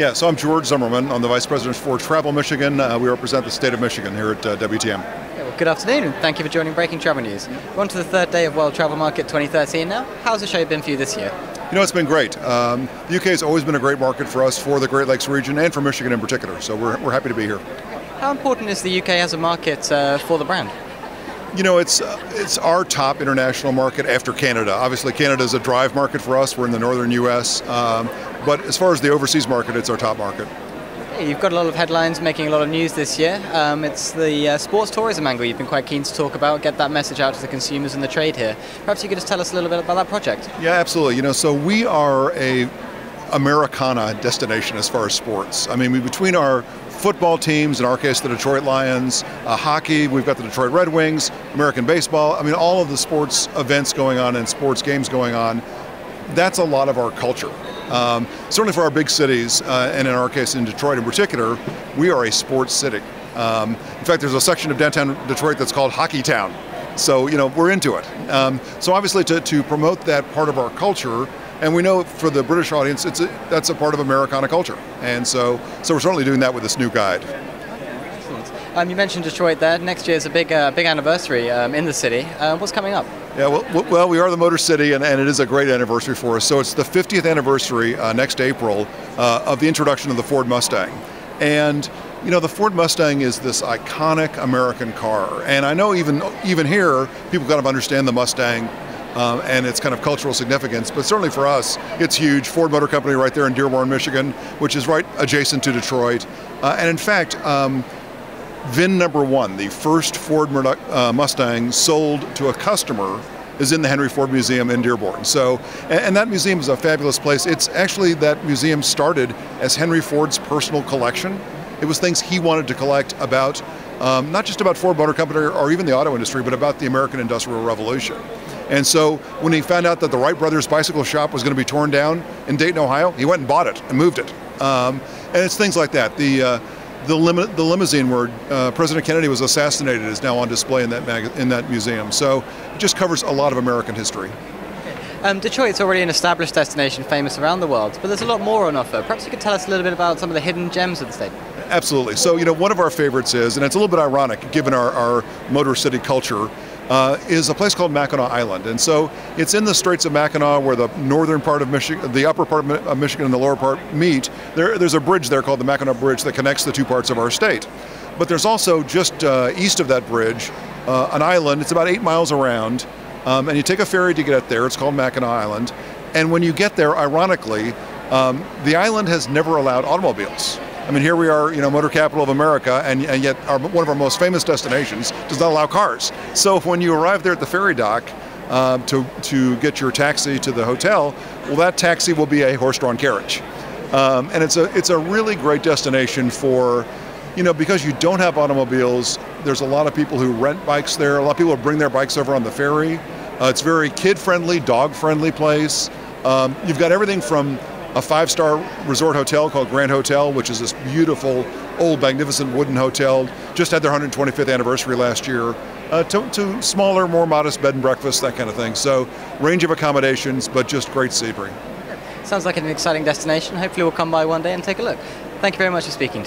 Yeah, so I'm George Zimmermann. I'm the Vice President for Travel Michigan. We represent the state of Michigan here at WTM. Yeah, well, good afternoon, and thank you for joining Breaking Travel News. We're on to the third day of World Travel Market 2013 now. How's the show been for you this year? You know, it's been great. The UK has always been a great market for us, for the Great Lakes region, and for Michigan in particular, so we're happy to be here. How important is the UK as a market for the brand? You know, it's our top international market after Canada. Obviously, Canada is a drive market for us. We're in the northern US. But as far as the overseas market, it's our top market. You've got a lot of headlines making a lot of news this year. It's the sports tourism angle you've been quite keen to talk about, get that message out to the consumers and the trade here. Perhaps you could just tell us a little bit about that project. Yeah, absolutely. You know, so we are a Americana destination as far as sports. I mean, between our football teams, in our case the Detroit Lions, hockey, we've got the Detroit Red Wings, American baseball, I mean all of the sports events going on and sports games going on, that's a lot of our culture. Certainly for our big cities, and in our case in Detroit in particular, we are a sports city. In fact, there's a section of downtown Detroit that's called Hockey Town. So, you know, we're into it. So obviously to promote that part of our culture, and we know for the British audience, that's a part of Americana culture. And so we're certainly doing that with this new guide. Excellent. You mentioned Detroit there. Next year is a big anniversary in the city. What's coming up? Yeah, well, we are the Motor City, and it is a great anniversary for us. So it's the 50th anniversary next April of the introduction of the Ford Mustang. And you know, the Ford Mustang is this iconic American car. And I know even here, people kind of understand the Mustang and its kind of cultural significance, but certainly for us, it's huge. Ford Motor Company right there in Dearborn, Michigan, which is right adjacent to Detroit. And in fact, VIN number 1, the first Ford Mustang sold to a customer, is in the Henry Ford Museum in Dearborn. So, and that museum is a fabulous place. It's actually, that museum started as Henry Ford's personal collection. It was things he wanted to collect about, not just about Ford Motor Company or even the auto industry, but about the American Industrial Revolution. And so when he found out that the Wright Brothers bicycle shop was going to be torn down in Dayton, Ohio, he went and bought it and moved it. And it's things like that. The limousine where President Kennedy was assassinated is now on display in that museum. So it just covers a lot of American history. Detroit's already an established destination famous around the world, but there's a lot more on offer. Perhaps you could tell us a little bit about some of the hidden gems of the state. Absolutely. So, you know, one of our favorites is, and it's a little bit ironic given our Motor City culture, is a place called Mackinac Island. And so it's in the Straits of Mackinac where the northern part of Michigan, the upper part of Michigan and the lower part meet. There's a bridge there called the Mackinac Bridge that connects the two parts of our state. But there's also just east of that bridge, an island. It's about 8 miles around. And you take a ferry to get there. It's called Mackinac Island. And when you get there, ironically, the island has never allowed automobiles. I mean, here we are, you know, motor capital of America, and yet one of our most famous destinations does not allow cars. So when you arrive there at the ferry dock to get your taxi to the hotel, well, that taxi will be a horse-drawn carriage. And it's a really great destination for, you know, because you don't have automobiles. There's a lot of people who rent bikes there. A lot of people bring their bikes over on the ferry. It's very kid-friendly, dog-friendly place. You've got everything from a 5-star resort hotel called Grand Hotel, which is this beautiful, old, magnificent wooden hotel. Just had their 125th anniversary last year. To smaller, more modest bed and breakfast, that kind of thing. So, range of accommodations, but just great scenery. Sounds like an exciting destination. Hopefully we'll come by one day and take a look. Thank you very much for speaking.